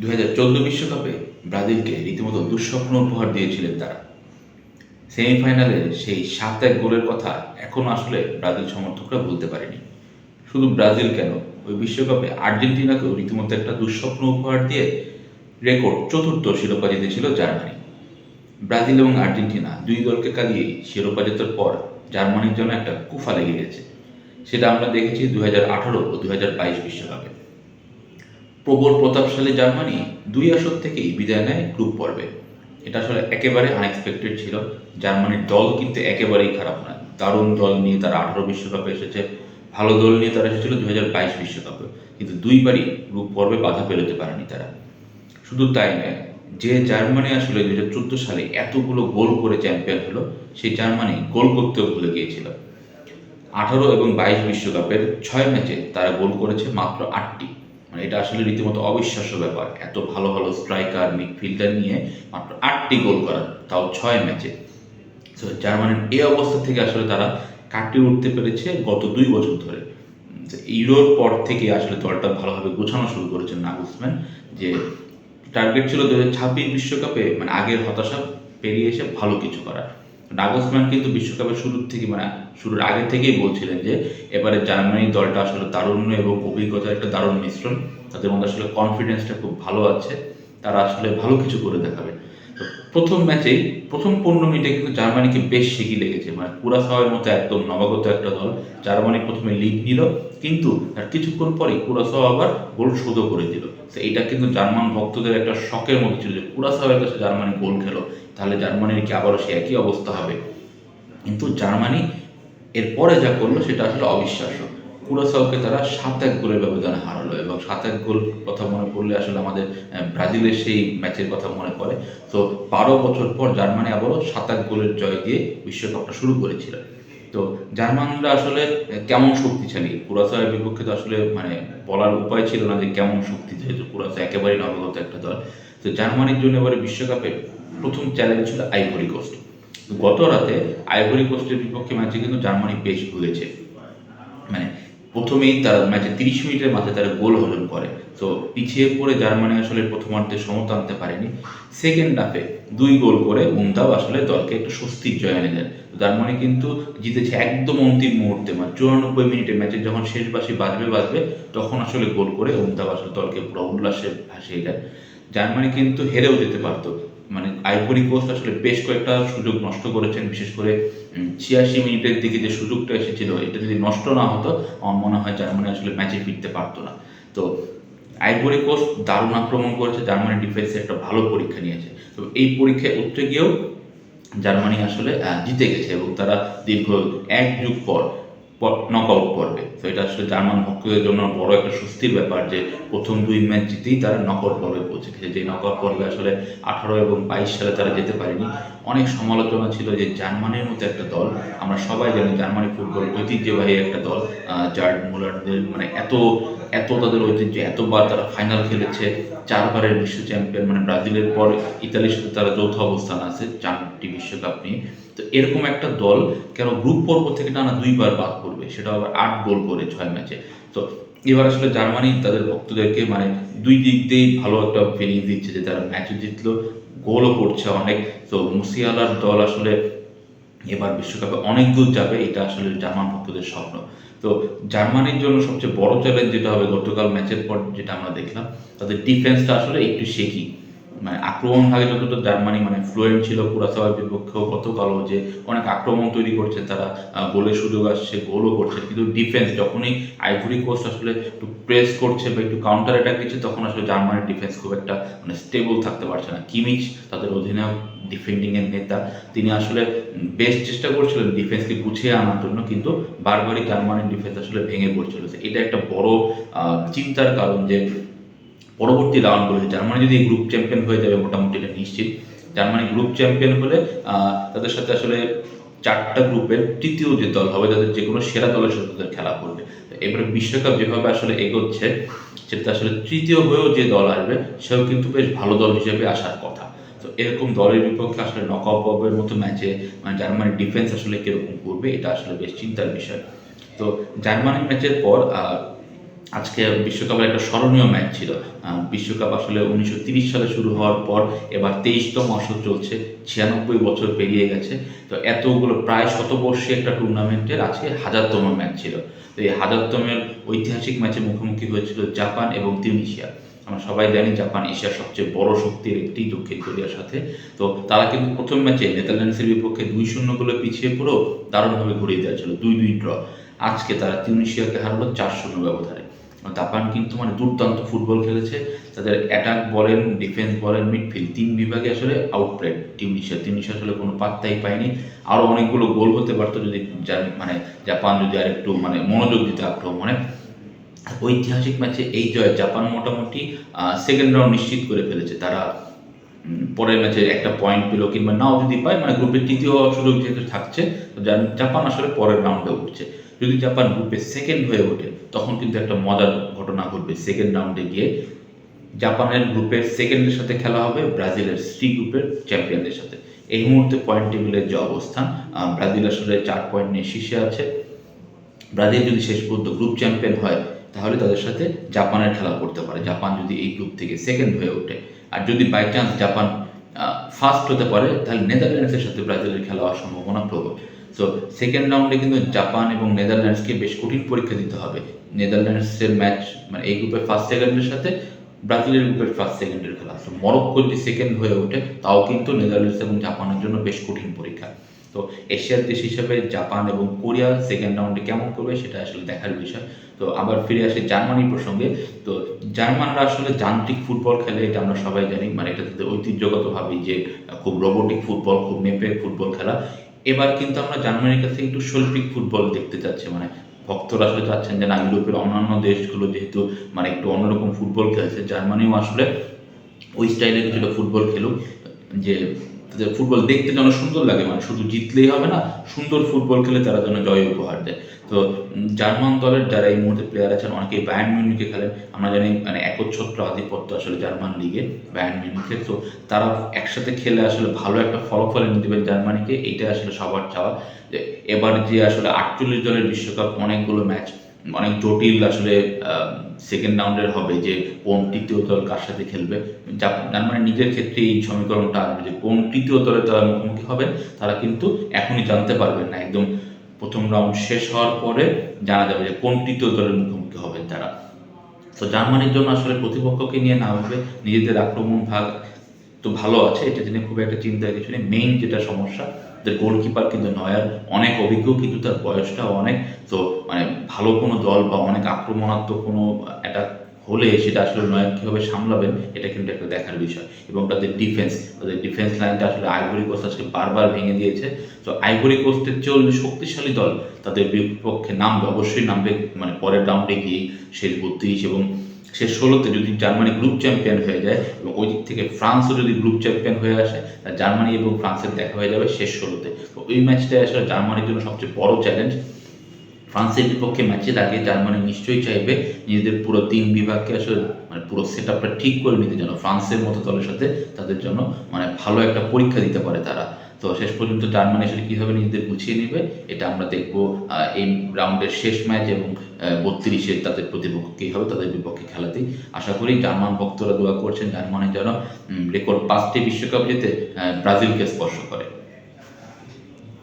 2014 বিশ্বকাপে ব্রাজিলকে রীতিমতো দুঃস্বপ্ন উপহার দিয়েছিলেন তারা। সেমিফাইনালে সেই 7-1 গোলের কথা এখনও আসলে ব্রাজিল সমর্থকরা ভুলতে পারেনি। শুধু ব্রাজিল কেন, ওই বিশ্বকাপে আর্জেন্টিনাকেও রীতিমতো একটা দুঃস্বপ্ন উপহার দিয়ে রেকর্ড চতুর্থ শিরোপা জিতেছিল জার্মানি। ব্রাজিল এবং আর্জেন্টিনা দুই দলকে কাঁদিয়েই শিরোপা জেতার পর জার্মানির জন্য একটা কুফা লেগে গেছে। সেটা আমরা দেখেছি 2018 ও 2022 বিশ্বকাপে। প্রবল প্রতাপশালী জার্মানি দুই আসর থেকেই বিদায় নেয় গ্রুপ পর্বে। এটা আসলে একেবারে আনএক্সপেক্টেড ছিল। জার্মানির দল কিন্তু একেবারেই খারাপ নয়, দারুণ দল নিয়ে তারা 18 বিশ্বকাপে এসেছে, ভালো দল নিয়ে তারা এসেছিল 2022 বিশ্বকাপে, কিন্তু দুইবারই গ্রুপ পর্বে বাধা পেরোতে পারেনি তারা। শুধু তাই নয়, যে জার্মানি আসলে 2014 সালে এতগুলো গোল করে চ্যাম্পিয়ন হলো, সেই জার্মানি গোল করতেও ভুলে গিয়েছিল। 18 এবং 22 বিশ্বকাপের 6 ম্যাচে তারা গোল করেছে মাত্র 8টি। মানে এটা আসলে রীতিমতো অবিশ্বাস্য ব্যাপার, এত ভালো ভালো স্ট্রাইকার মিডফিল্ডার নিয়ে মাত্র 8টি গোল করা, তাও 6 ম্যাচে। সো জার্মানির এই অবস্থা থেকে আসলে তারা কাটিয়ে উঠতে পেরেছে গত 2 বছর ধরে। ইউরোর পর থেকে আসলে দলটা ভালোভাবে গোছানো শুরু করেছেন নাগলসম্যান। যে টার্গেট ছিল 2026 বিশ্বকাপে মানে আগের হতাশা পেরিয়ে এসে ভালো কিছু করা। নাগলসম্যান কিন্তু বিশ্বকাপের শুরুর আগে থেকেই বলছিলেন যে এবারে জার্মানি দলটা আসলে তারুণ্য এবং অভিজ্ঞতার একটা দারুণ মিশ্রণ, তাদের মধ্যে আসলে কনফিডেন্সটা খুব ভালো আছে, তারা আসলে ভালো কিছু করে দেখাবে। তো প্রথম ম্যাচেই প্রথম 15 মিনিটে কিন্তু জার্মানিকে বেশ শিখি লেগেছে, মানে কুরাসাওয়ের মতো একদম নবাগত একটা দল। জার্মানি প্রথমে লিড নিল, কিন্তু তার কিছুক্ষণ পরেই কুরাসাও আবার গোল শোধও করে দিল। তো এটা কিন্তু জার্মান ভক্তদের একটা শকের মধ্যে ছিল যে কুরাসাওয়ের কাছে জার্মানি গোল খেলো, তাহলে জার্মানির কি আবারও সে একই অবস্থা হবে? কিন্তু জার্মানি এরপরে যা করলো সেটা আসলে অবিশ্বাস্য। কুরাসাওকে তারা 7-1 গোলের ব্যবধানে হারালো, এবং 7-1 গোল কথা মনে পড়লে আসলে আমাদের ব্রাজিলের সেই ম্যাচের কথা মনে পড়ে। তো 12 বছর পর জার্মানি আবারও 7-1 গোলের জয় দিয়ে বিশ্বকাপটা শুরু করেছিল। তো জার্মানরা আসলে কেমন শক্তিশালী, কুরাসাওয়ের বিপক্ষে তো আসলে মানে বলার উপায় ছিল না যে কেমন শক্তি, যেহেতু কুরাসাও একেবারেই নবাগত একটা দল। তো জার্মানির জন্য এবারে বিশ্বকাপে প্রথম চ্যালেঞ্জ ছিল আইভরি কোস্ট। গত রাতে আইভরি কোস্টের বিপক্ষে ম্যাচে কিন্তু জার্মানি বেশ ভুগেছে। মানে প্রথমেই তার ম্যাচে 30 মিনিটের মাথায় তারা গোল হজম করে। তো পিছিয়ে পড়ে জার্মানি আসলে প্রথমার্ধে সমতা আনতে পারেনি। সেকেন্ড হাফে 2 গোল করে উমদাও আসলে দলকে একটু স্বস্তির জয় এনে দেন। জার্মানি কিন্তু জিতেছে একদম অন্তিম মুহূর্তে, মানে 94 মিনিটের ম্যাচে যখন শেষ বাঁশি বাজবে তখন আসলে গোল করে উমদাও আসলে দলকে পুরো উল্লাসে ভাসিয়ে দেয়। জার্মানি কিন্তু হেরেও যেতে পারতো, মানে আইভরি কোস্ট আসলে বেশ কয়েকটা সুযোগ নষ্ট করেছেন, বিশেষ করে 86 মিনিটের দিকে যে সুযোগটা এসেছিল, এটা যদি নষ্ট না হতো আমার মনে হয় জার্মানি আসলে ম্যাচে ফিরতে পারতো না। তো আইভরি কোস্ট দারুণ আক্রমণ করেছে, জার্মানি ডিফেন্সে একটা ভালো পরীক্ষা নিয়েছে। তো এই পরীক্ষায় উঠতে গিয়েও জার্মানি আসলে জিতে গেছে, এবং তারা দীর্ঘ 1 যুগ পর নকআউট পর্বে। তো এটা আসলে জার্মান ভক্তদের জন্য বড় একটা স্বস্তির ব্যাপার যে প্রথম 2 ম্যাচ জিতেই তারা নকআউট পর্বে পৌঁছে গেছে, যে নকআউট পর্বে আসলে 18 এবং 22 সালে তারা যেতে পারেনি। অনেক সমালোচনা ছিল যে জার্মানির মতো একটা দল, আমরা সবাই জানি জার্মানি ফুটবল ঐতিহ্যবাহী একটা দল, জার্ড মুলারদের মানে এত এত তাদের ঐতিহ্য, এতবার তারা ফাইনাল খেলেছে, 4বারের বিশ্ব চ্যাম্পিয়ন, মানে ব্রাজিলের পর ইতালির সাথে তারা যৌথ অবস্থান আছে 4টি বিশ্বকাপ নিয়ে। তো এরকম একটা দল কেন গ্রুপ পর্ব থেকে টানা 2বার বাদ পড়বে, সেটা আবার 8 গোল করে 6 ম্যাচে। তো এবার আসলে জার্মানি তাদের ভক্তদেরকে মানে দুই দিক দিয়েই ভালো একটা ফিলিংস দিচ্ছে যে তারা ম্যাচও জিতলো, গোলও করছে অনেক। তো মুসিয়ালার দল আসলে এবার বিশ্বকাপে অনেক দূর যাবে, এটা আসলে জার্মান ভক্তদের স্বপ্ন। তো জার্মানির জন্য সবচেয়ে বড় চ্যালেঞ্জ যেটা হবে, গতকাল ম্যাচের পর যেটা আমরা দেখলাম, তাদের ডিফেন্সটা আসলে একটু শেকি। মানে আক্রমণ ভাগে যতটা জার্মানি মানে ফ্লুয়েন্ট ছিল, কুরাসাওয়ার বিপক্ষেও গতকালও যে অনেক আক্রমণ তৈরি করছে তারা, গোলের সুযোগ আসছে, গোলও করছে, কিন্তু ডিফেন্স যখনই আইভরি কোস্ট আসলে একটু প্রেস করছে বা একটু কাউন্টার অ্যাটাক দিচ্ছে, তখন আসলে জার্মানির ডিফেন্স খুব একটা মানে স্টেবল থাকতে পারছে না। কিমিচ তাদের অধিনায়ক, ডিফেন্ডিংয়ের নেতা, তিনি আসলে বেশ চেষ্টা করছিলেন ডিফেন্সকে গুছিয়ে আনার জন্য, কিন্তু বারবারই জার্মানির ডিফেন্স আসলে ভেঙে পড়ছিল। এটা একটা বড় চিন্তার কারণ যে পরবর্তী রাউন্ডগুলোতে জার্মানি যদি গ্রুপ চ্যাম্পিয়ন হয়ে যাবে, মোটামুটি এটা নিশ্চিত। জার্মানি গ্রুপ চ্যাম্পিয়ন হলে তাদের সাথে আসলে 4টা গ্রুপের তৃতীয় যে দল হবে, তাদের যে কোনো সেরা দলের সাথে তাদের খেলা করবে। এবারে বিশ্বকাপ যেভাবে আসলে এগোচ্ছে, সেটা আসলে তৃতীয় হয়েও যে দল আসবে সেও কিন্তু বেশ ভালো দল হিসেবে আসার কথা। তো এরকম দলের বিপক্ষে আসলে নকআউট পর্বের মতো ম্যাচে মানে জার্মানির ডিফেন্স আসলে কিরকম করবে, এটা আসলে বেশ চিন্তার বিষয়। তো জার্মানির ম্যাচের পর আজকে বিশ্বকাপের একটা স্মরণীয় ম্যাচ ছিল। বিশ্বকাপ আসলে 1930 সালে শুরু হওয়ার পর এবার 23তম আসর চলছে, 96 বছর পেরিয়ে গেছে। তো এতগুলো প্রায় শতবর্ষী একটা টুর্নামেন্টের আজকে 1000তম ম্যাচ ছিল। তো এই 1000তমের ঐতিহাসিক ম্যাচে মুখোমুখি হয়েছিল জাপান এবং তিউনিশিয়া। আমরা সবাই জানি জাপান এশিয়ার সবচেয়ে বড় শক্তির একটি, দক্ষিণ কোরিয়ার সাথে। তো তারা কিন্তু প্রথম ম্যাচে নেদারল্যান্ডসের বিপক্ষে 2-0 গোলে পিছিয়ে পড়েও দারুণভাবে ঘুরিয়ে দেওয়া ছিল, 2-2 ড্র। আজকে তারা তিউনিশিয়াকে হারালো 4-0 ব্যবধানে। জাপান কিন্তু মানে দুর্দান্ত ফুটবল খেলেছে। তাদের অ্যাটাক বলেন, ডিফেন্স বলেন, মিডফিল্ড 3 বিভাগে আসলে আউটপ্লেড তিউনিশিয়া আসলে কোনো পাত্তাই পায়নি। আরও অনেকগুলো গোল হতে পারতো যদি মানে জাপান যদি আরেকটু মানে মনোযোগ দিতে আক্রমণে। ঐতিহাসিক ম্যাচে এই জয় জাপান মোটামুটি সেকেন্ড রাউন্ড নিশ্চিত করে ফেলেছে। তারা পরের ম্যাচে একটা পয়েন্ট পেল কিংবা নাও যদি পায়, মানে গ্রুপের তৃতীয় সুযোগ যেহেতু থাকছে, তো জাপান আসলে পরের রাউন্ডে উঠছে। যদি জাপান গ্রুপে সেকেন্ড হয়ে ওঠে তখন কিন্তু একটা মজার ঘটনা ঘটবে। সেকেন্ড রাউন্ডে গিয়ে জাপানের গ্রুপের সেকেন্ডের সাথে খেলা হবে ব্রাজিলের সি গ্রুপের চ্যাম্পিয়নদের সাথে। এই মুহূর্তে পয়েন্ট টেবিলের যে অবস্থান, ব্রাজিল আসলে 4 পয়েন্ট নিয়ে শীর্ষে আছে। ব্রাজিল যদি শেষ পর্যন্ত গ্রুপ চ্যাম্পিয়ন হয় তাহলে তাদের সাথে জাপানের খেলা করতে পারে, জাপান যদি এই গ্রুপ থেকে সেকেন্ড হয়ে ওঠে। আর যদি বাই চান্স জাপান ফার্স্ট হতে পারে তাহলে নেদারল্যান্ডসের সাথে ব্রাজিলের খেলা হওয়ার সম্ভাবনা প্রবল। সো সেকেন্ড রাউন্ডে কিন্তু জাপান এবং নেদারল্যান্ডসকে বেশ কঠিন পরীক্ষা দিতে হবে। নেদারল্যান্ডসের ম্যাচ মানে এই গ্রুপের ফার্স্ট সেকেন্ডের সাথে ব্রাজিলের গ্রুপের ফার্স্ট সেকেন্ডের খেলা। সো মরক্কো যদি সেকেন্ড হয়ে ওঠে তাও কিন্তু নেদারল্যান্ডস এবং জাপানের জন্য বেশ কঠিন পরীক্ষা। তো এশিয়ার দেশ হিসেবে জাপান এবং কোরিয়া সেকেন্ড রাউন্ডে কেমন করবে সেটা আসলে দেখার বিষয়। তো আবার ফিরে আসি জার্মানি প্রসঙ্গে। তো জার্মানরা আসলে যান্ত্রিক ফুটবল খেলে, এটা আমরা সবাই জানি। মানে এটা তাদের ঐতিহ্যগতভাবেই যে খুব রোবোটিক ফুটবল, খুব মেপে ফুটবল খেলা। এবার কিন্তু আমরা জার্মানির কাছে একটু শৈল্পিক ফুটবল দেখতে চাচ্ছি। মানে ভক্তরা আসলে চাচ্ছেন যে না, ইউরোপের অন্যান্য দেশগুলো যেহেতু মানে একটু অন্যরকম ফুটবল খেলছে, জার্মানিও আসলে ওই স্টাইলে কিছুটা ফুটবল খেলুক, যে তাদের ফুটবল দেখতে যেন সুন্দর লাগে। মানে শুধু জিতলেই হবে না, সুন্দর ফুটবল খেলে তারা যেন জয় উপহার দেয়। তো জার্মান দলের যারা এই মুহূর্তে প্লেয়ার আছেন অনেকেই বায়ার্ন মিউনিখে খেলেন। আমরা জানি মানে একচ্ছত্র আধিপত্য আসলে জার্মান লিগে বায়ার্ন মিউনিখের। তো তারা একসাথে খেলে আসলে ভালো একটা ফলাফল এনে দেবেন জার্মানিকে, এইটা আসলে সবার চাওয়া। যে এবার যে আসলে 48 দলের বিশ্বকাপ, অনেকগুলো ম্যাচ, অনেক জটিল আসলে সেকেন্ড রাউন্ডের হবে, যে কোন তৃতীয় দল কার সাথে খেলবে। জার্মানি নিজের ক্ষেত্রে এই সমীকরণটা আসবে যে কোন তৃতীয় দলে তারা মুখোমুখি হবেন তারা কিন্তু এখনই জানতে পারবেন না। একদম প্রথম রাউন্ড শেষ হওয়ার পরে জানা যাবে যে কোন তৃতীয় দলের মুখোমুখি হবেন তারা। তো জার্মানির জন্য আসলে প্রতিপক্ষকে নিয়ে না ভাবে নিজেদের আক্রমণ ভাগ তো ভালো আছে, এটা জেনে খুব একটা চিন্তার কিছু নেই। মেইন যেটা সমস্যা, তাদের গোলকিপার কিন্তু নয়ার অনেক অভিজ্ঞ, কিন্তু তার বয়সটাও অনেক। তো মানে ভালো কোনো দল বা অনেক আক্রমণাত্মক কোনো অ্যাটাক হলে সেটা আসলে নয়ার কীভাবে সামলাবেন এটা কিন্তু একটা দেখার বিষয়। এবং তাদের ডিফেন্স লাইনটা আসলে আইভরি কোস্ট আজকে বারবার ভেঙে দিয়েছে। তো আইভরি কোস্টের চেয়েও শক্তিশালী দল তাদের বিপক্ষে নামবে, অবশ্যই নামবে মানে পরের রাউন্ডে গিয়ে শেষ 32 এবং শেষ 16-তে যদি জার্মানি গ্রুপ চ্যাম্পিয়ন হয়ে যায় এবং ওই দিক থেকে ফ্রান্সও যদি গ্রুপ চ্যাম্পিয়ন হয়ে আসে, জার্মানি এবং ফ্রান্সের দেখা হয়ে যাবে শেষ 16-তে। তো ওই ম্যাচটাই আসলে জার্মানির জন্য সবচেয়ে বড় চ্যালেঞ্জ। ফ্রান্সের বিপক্ষে ম্যাচের আগে জার্মানি নিশ্চয়ই চাইবে নিজেদের পুরো 3 বিভাগকে আসলে মানে পুরো সেট আপটা ঠিক করে নিতে, যেন ফ্রান্সের মতো দলের সাথে তাদের জন্য মানে ভালো একটা পরীক্ষা দিতে পারে তারা। তো শেষ পর্যন্ত জার্মানি আসলে কীভাবে নিজেদের গুছিয়ে নেবে এটা আমরা দেখবো এই রাউন্ডের শেষ ম্যাচ এবং 32-এর তাদের প্রতিপক্ষ কী হবে তাদের বিপক্ষে খেলাতেই। আশা করি জার্মান ভক্তরা দোয়া করছেন জার্মানি যেন রেকর্ড 5টি বিশ্বকাপ জিতে ব্রাজিলকে স্পর্শ করে।